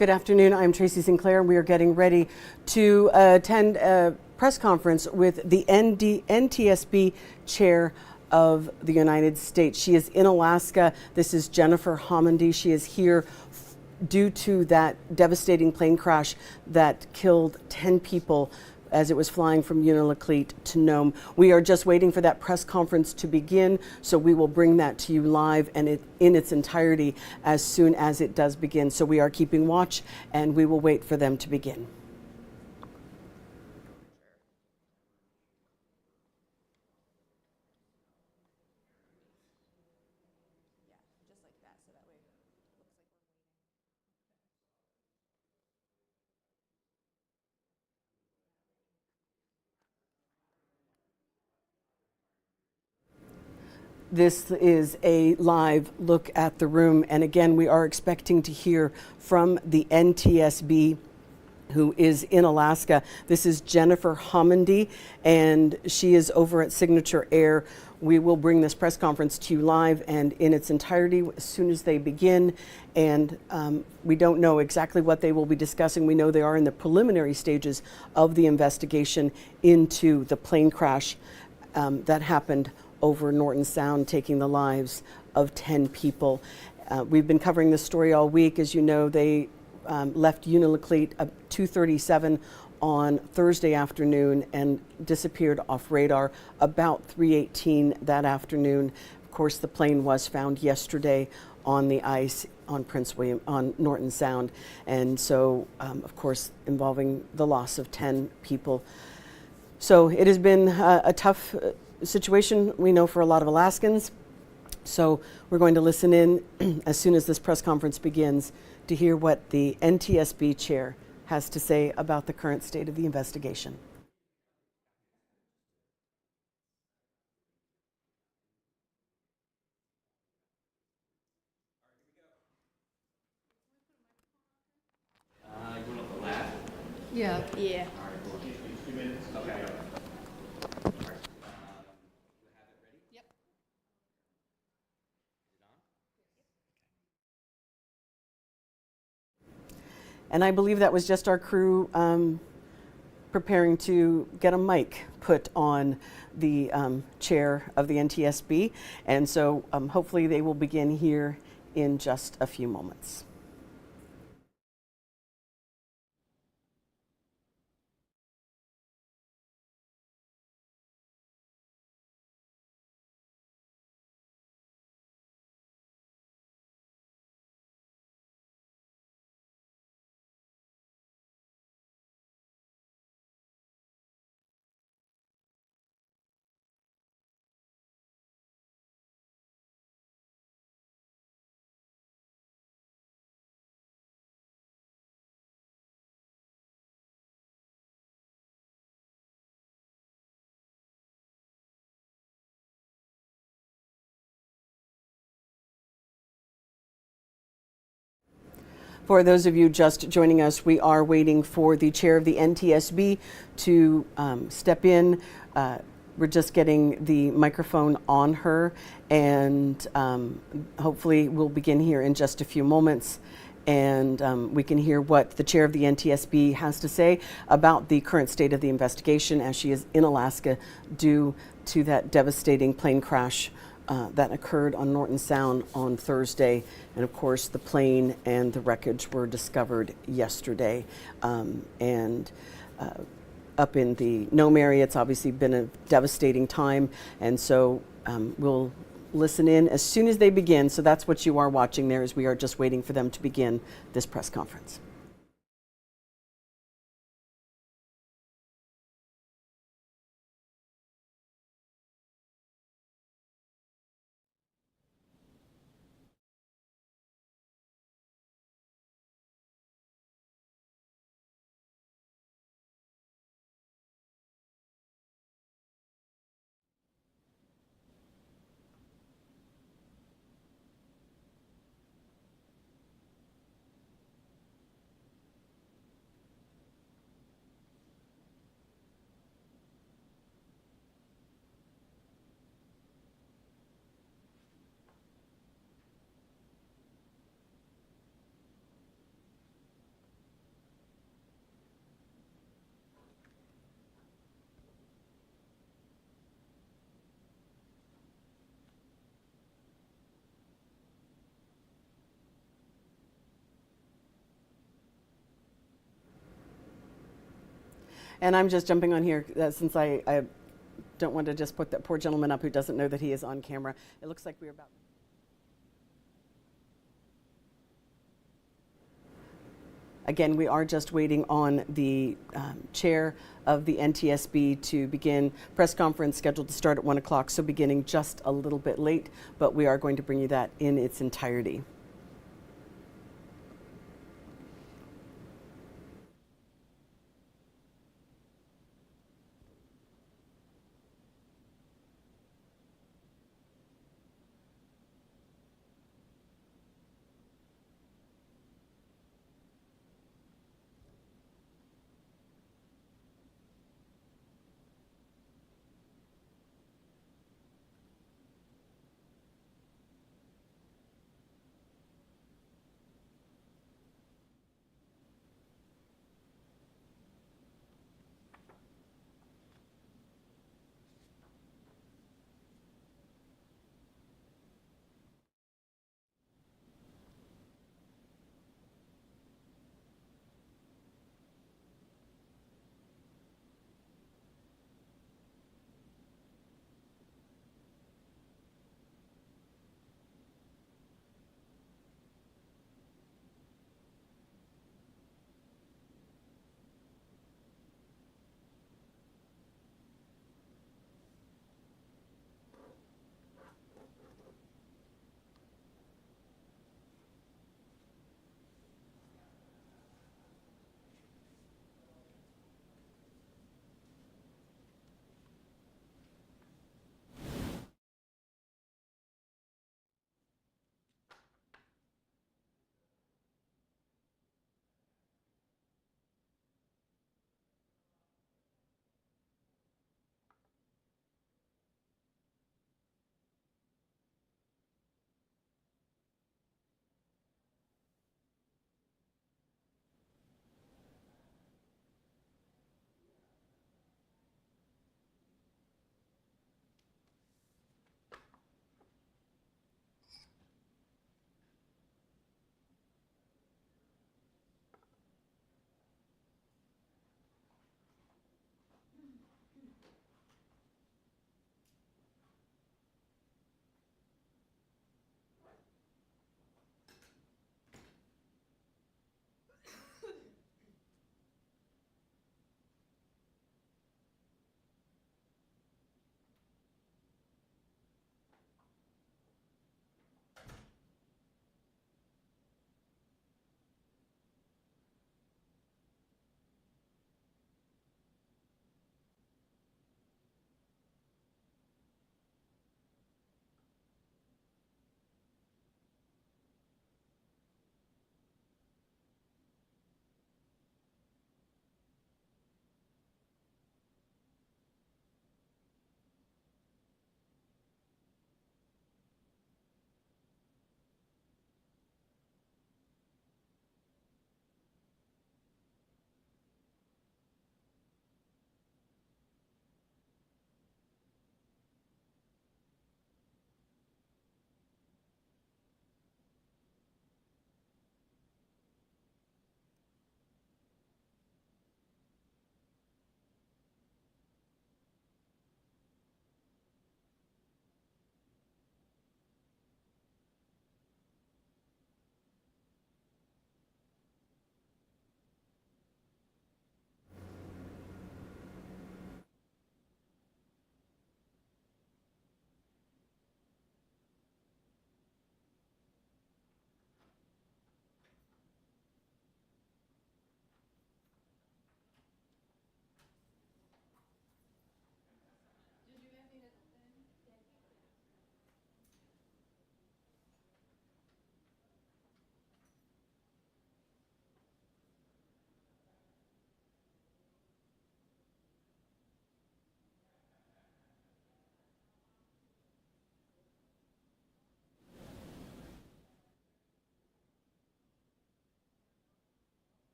Good afternoon. I'm Tracy Sinclair. We are getting ready to attend a press conference with the NTSB Chair of the United States. She is in Alaska. This is Jennifer Homendy. She is here due to that devastating plane crash that killed 10 people as it was flying from Unalakleet to Nome. We are just waiting for that press conference to begin, so we will bring that to you live and in its entirety as soon as it does begin. So we are keeping watch, and we will wait for them to begin. This is a live look at the room, and again, we are expecting to hear from the NTSB, who is in Alaska. This is Jennifer Homendy, and she is over at Signature Air. We will bring this press conference to you live and in its entirety as soon as they begin. And we don't know exactly what they will be discussing. We know they are in the preliminary stages of the investigation into the plane crash that happened over Norton Sound, taking the lives of 10 people. We've been covering this story all week. As you know, they left Unalakleet at 2:37 on Thursday afternoon and disappeared off radar about 3:18 that afternoon. Of course, the plane was found yesterday on the ice on on Norton Sound, and so of course involving the loss of 10 people. So it has been a tough situation, we know, for a lot of Alaskans. So we're going to listen in as soon as this press conference begins to hear what the NTSB chair has to say about the current state of the investigation. You want to laugh? Yeah. Yeah. All right, we'll give you 2 minutes. Okay. And I believe that was just our crew preparing to get a mic put on the chair of the NTSB. And so hopefully they will begin here in just a few moments. For those of you just joining us, we are waiting for the chair of the NTSB to step in. We're just getting the microphone on her, and hopefully we'll begin here in just a few moments. And we can hear what the chair of the NTSB has to say about the current state of the investigation as she is in Alaska due to that devastating plane crash that occurred on Norton Sound on Thursday. And of course, the plane and the wreckage were discovered yesterday. Up in the Nome area, it's obviously been a devastating time. And so we'll listen in as soon as they begin. So that's what you are watching there, as we are just waiting for them to begin this press conference. And I'm just jumping on here since I don't want to just put that poor gentleman up who doesn't know that he is on camera. It looks like we're about... Again, we are just waiting on the chair of the NTSB to begin. Press conference scheduled to start at 1 o'clock, so beginning just a little bit late, but we are going to bring you that in its entirety.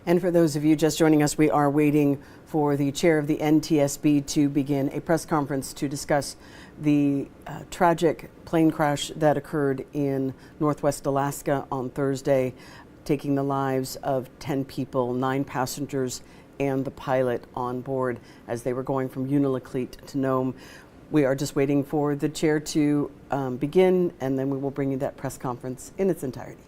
And for those of you just joining us, we are waiting for the chair of the NTSB to begin a press conference to discuss the tragic plane crash that occurred in Northwest Alaska on Thursday, taking the lives of 10 people, 9 passengers, and the pilot on board as they were going from Unalakleet to Nome. We are just waiting for the chair to begin, and then we will bring you that press conference in its entirety.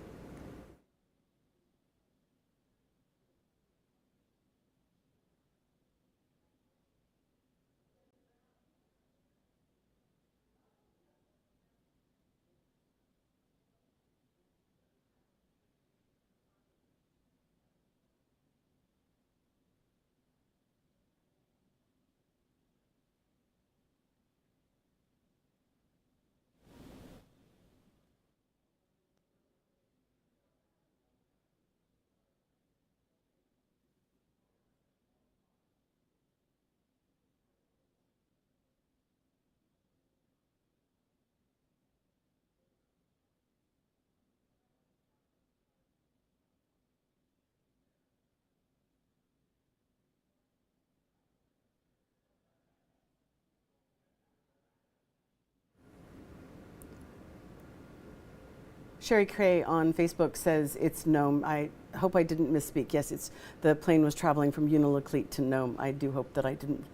Sherry Cray on Facebook says it's Nome. I hope I didn't misspeak. Yes, the plane was traveling from Unalakleet to Nome. I do hope that I didn't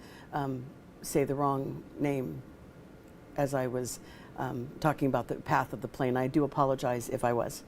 say the wrong name as I was talking about the path of the plane. I do apologize if I was.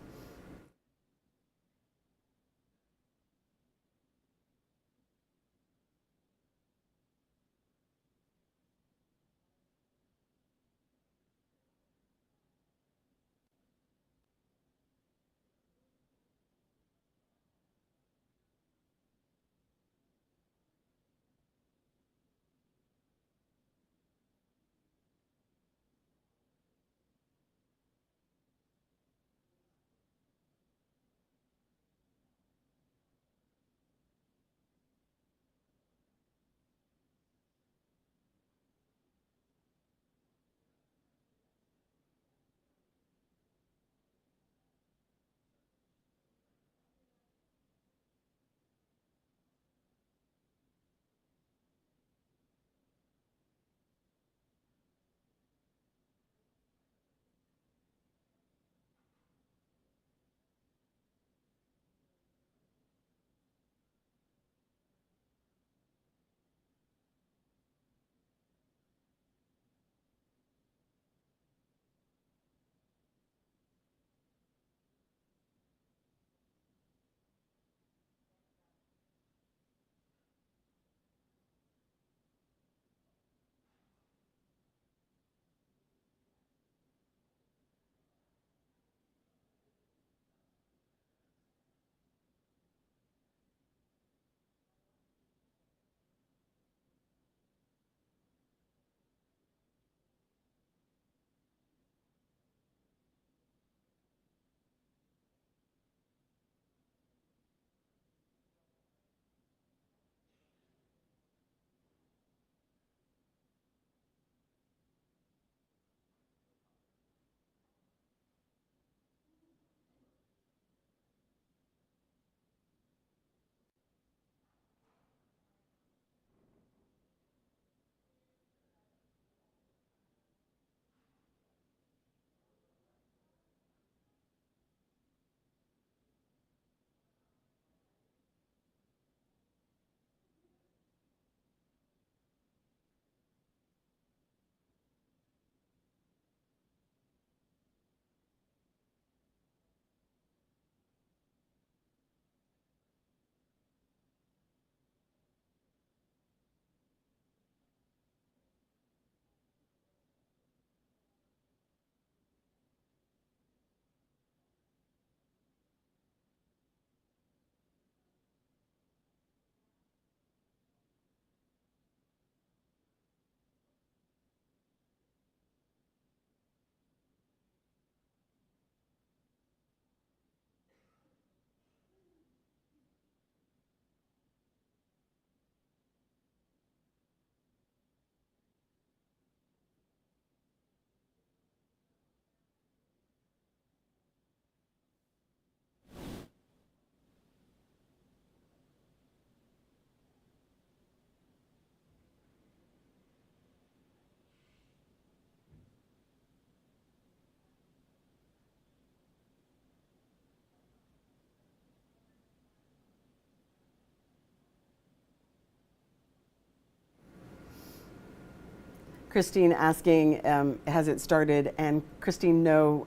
Christine asking, has it started? And Christine, no,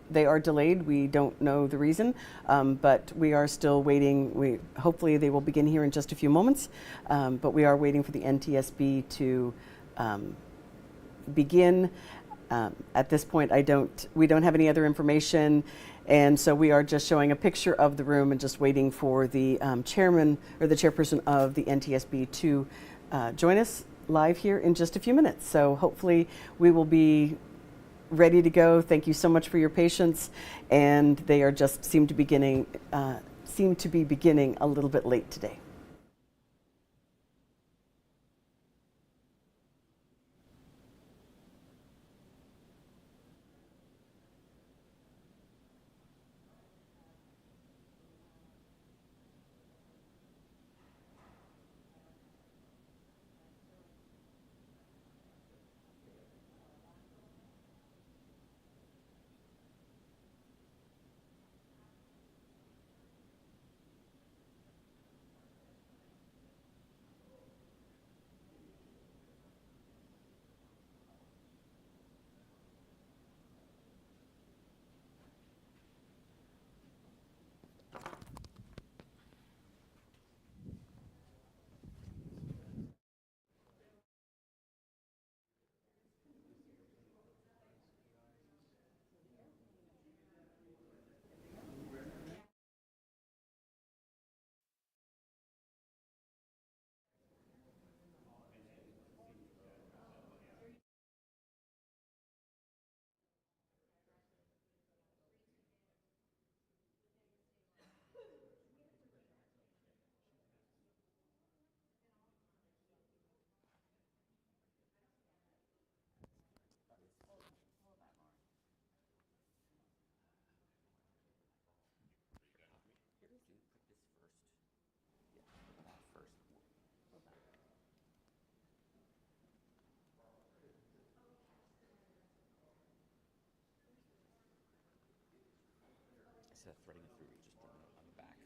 they are delayed. We don't know the reason, but we are still waiting. Hopefully they will begin here in just a few moments, but we are waiting for the NTSB to begin. At this point, we don't have any other information, and so we are just showing a picture of the room and just waiting for the chairman or the chairperson of the NTSB to join us live here in just a few minutes. So hopefully we will be ready to go. Thank you so much for your patience, and they are just seem to be beginning a little bit late today. Instead of threading it through, you just run it on the back.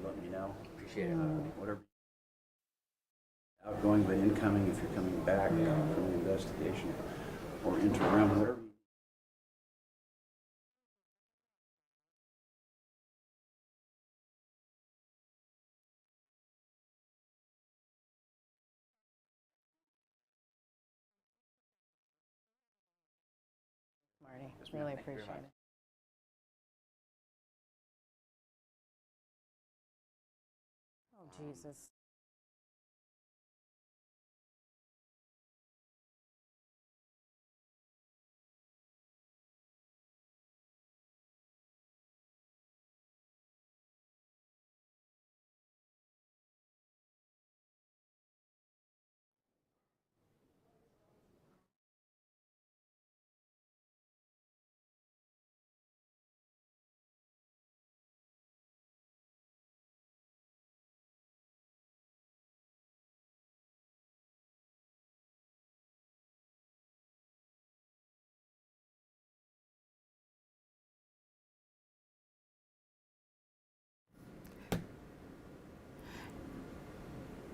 Let me know. Appreciate it. Whatever. Outgoing, but incoming if you're coming back from the investigation or interim, whatever. Marty, really appreciate it. Oh, Jesus.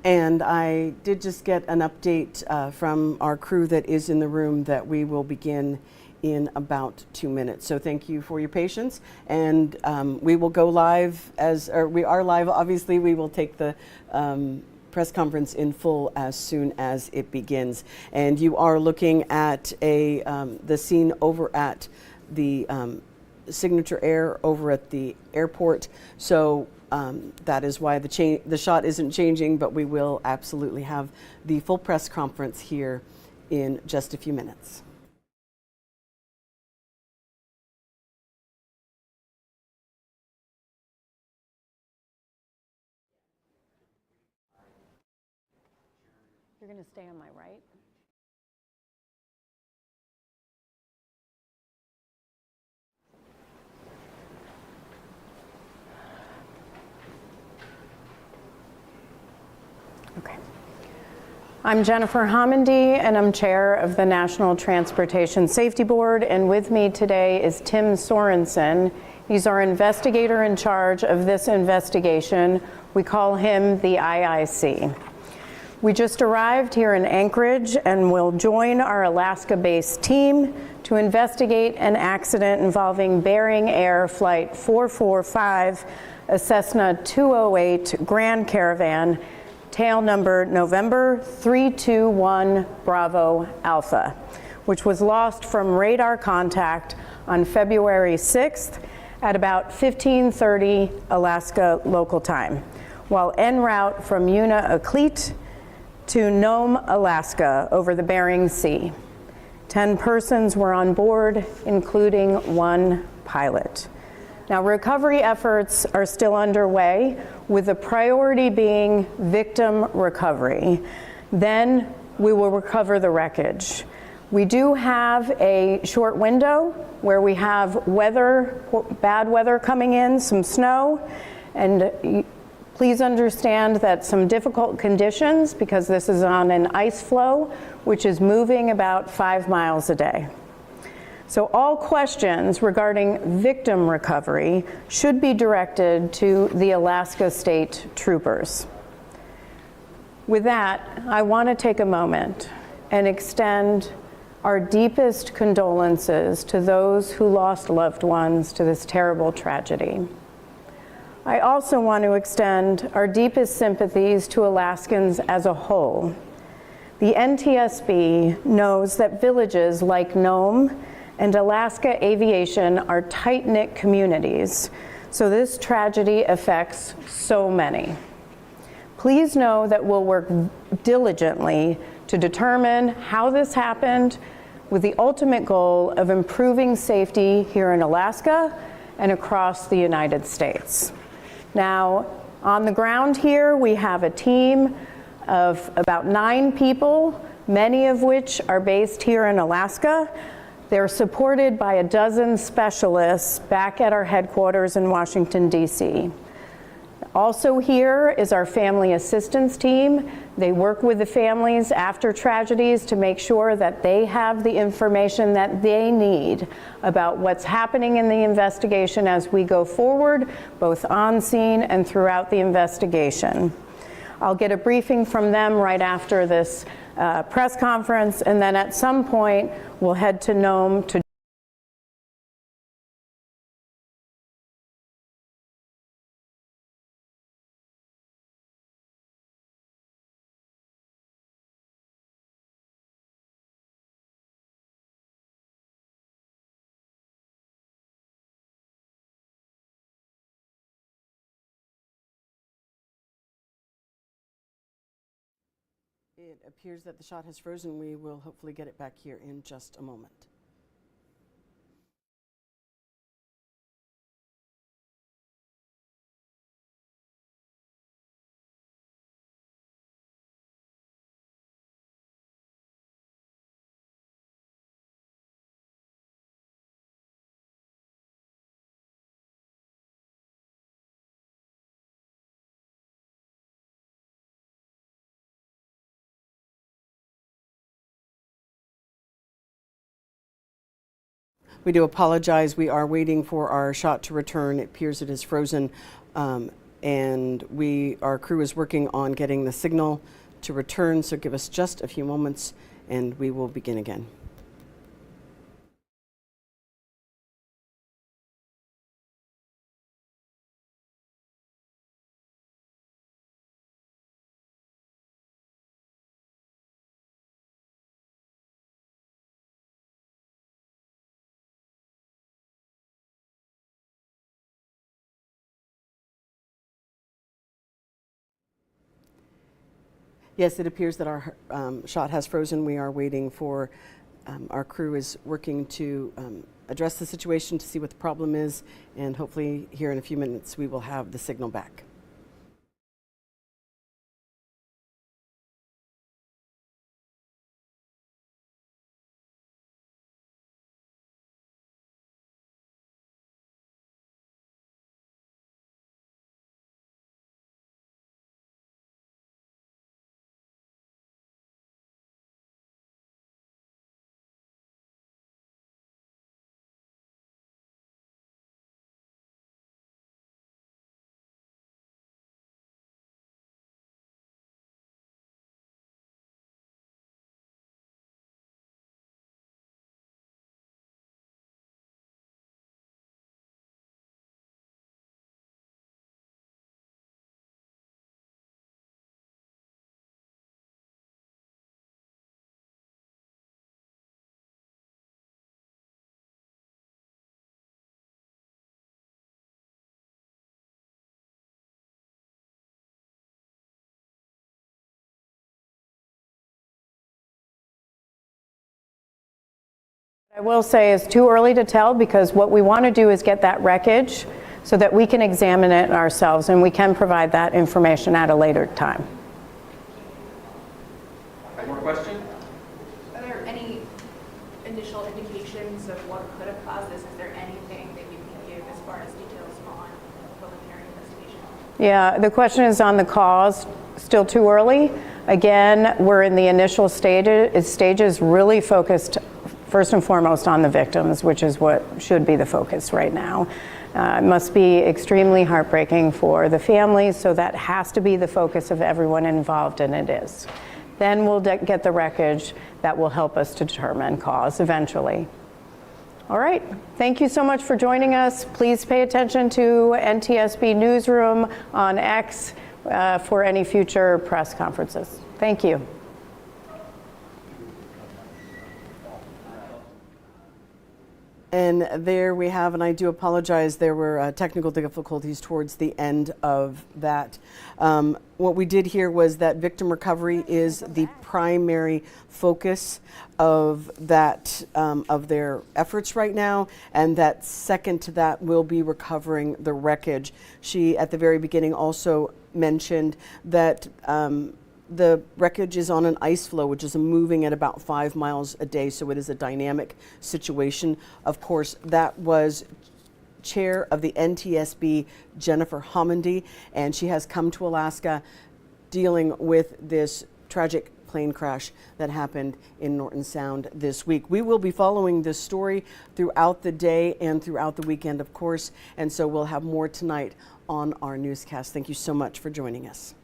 And I did just get an update from our crew that is in the room that we will begin in about 2 minutes. So thank you for your patience. And we will go live or we are live, obviously. We will take the press conference in full as soon as it begins. And you are looking at the scene over at the Signature Air over at the airport. So that is why the shot isn't changing, but we will absolutely have the full press conference here in just a few minutes. You're going to stay on my right? Okay. I'm Jennifer Homendy, and I'm chair of the National Transportation Safety Board, and with me today is Tim Sorensen. He's our investigator in charge of this investigation. We call him the IIC. We just arrived here in Anchorage and will join our Alaska-based team to investigate an accident involving Bering Air Flight 445, a Cessna 208 Grand Caravan, tail number November 321 Bravo Alpha, which was lost from radar contact on February 6th at about 15:30 Alaska local time, while en route from Unalakleet to Nome, Alaska, over the Bering Sea. 10 persons were on board, including 1 pilot. Now, recovery efforts are still underway, with the priority being victim recovery. Then we will recover the wreckage. We do have a short window where we have bad weather coming in, some snow, and please understand that some difficult conditions because this is on an ice floe, which is moving about 5 miles a day. So all questions regarding victim recovery should be directed to the Alaska State Troopers. With that, I want to take a moment and extend our deepest condolences to those who lost loved ones to this terrible tragedy. I also want to extend our deepest sympathies to Alaskans as a whole. The NTSB knows that villages like Nome and Alaska Aviation are tight-knit communities, so this tragedy affects so many. Please know that we'll work diligently to determine how this happened with the ultimate goal of improving safety here in Alaska and across the United States. Now, on the ground here, we have a team of about 9 people, many of which are based here in Alaska. They're supported by a dozen specialists back at our headquarters in Washington, D.C. Also here is our family assistance team. They work with the families after tragedies to make sure that they have the information that they need about what's happening in the investigation as we go forward, both on scene and throughout the investigation. I'll get a briefing from them right after this press conference, and then at some point we'll head to Nome to It appears that the shot has frozen. We will hopefully get it back here in just a moment. We do apologize. We are waiting for our shot to return. It appears it is frozen and our crew is working on getting the signal to return, so give us just a few moments and we will begin again. Yes, it appears that our shot has frozen. We are waiting for, our crew is working to address the situation to see what the problem is, and hopefully here in a few minutes we will have the signal back. I will say it's too early to tell, because what we want to do is get that wreckage so that we can examine it ourselves, and we can provide that information at a later time. Any more questions? Are there any initial indications of what could have caused this? Is there anything that you can give as far as details on preliminary investigation? Yeah, the question is on the cause. Still too early. Again, we're in the initial stages, really focused first and foremost on the victims, which is what should be the focus right now. It must be extremely heartbreaking for the families, so that has to be the focus of everyone involved, and it is. Then we'll get the wreckage that will help us to determine cause eventually. All right, thank you so much for joining us. Please pay attention to NTSB Newsroom on X for any future press conferences. Thank you. And there we have, and I do apologize, there were technical difficulties towards the end of that. What we did here was that victim recovery is the primary focus of that, of their efforts right now, and that second to that will be recovering the wreckage. She, at the very beginning, also mentioned that the wreckage is on an ice floe, which is moving at about 5 miles a day, so it is a dynamic situation. Of course, that was Chair of the NTSB, Jennifer Homendy, and she has come to Alaska dealing with this tragic plane crash that happened in Norton Sound this week. We will be following this story throughout the day and throughout the weekend, of course, and so we'll have more tonight on our newscast. Thank you so much for joining us.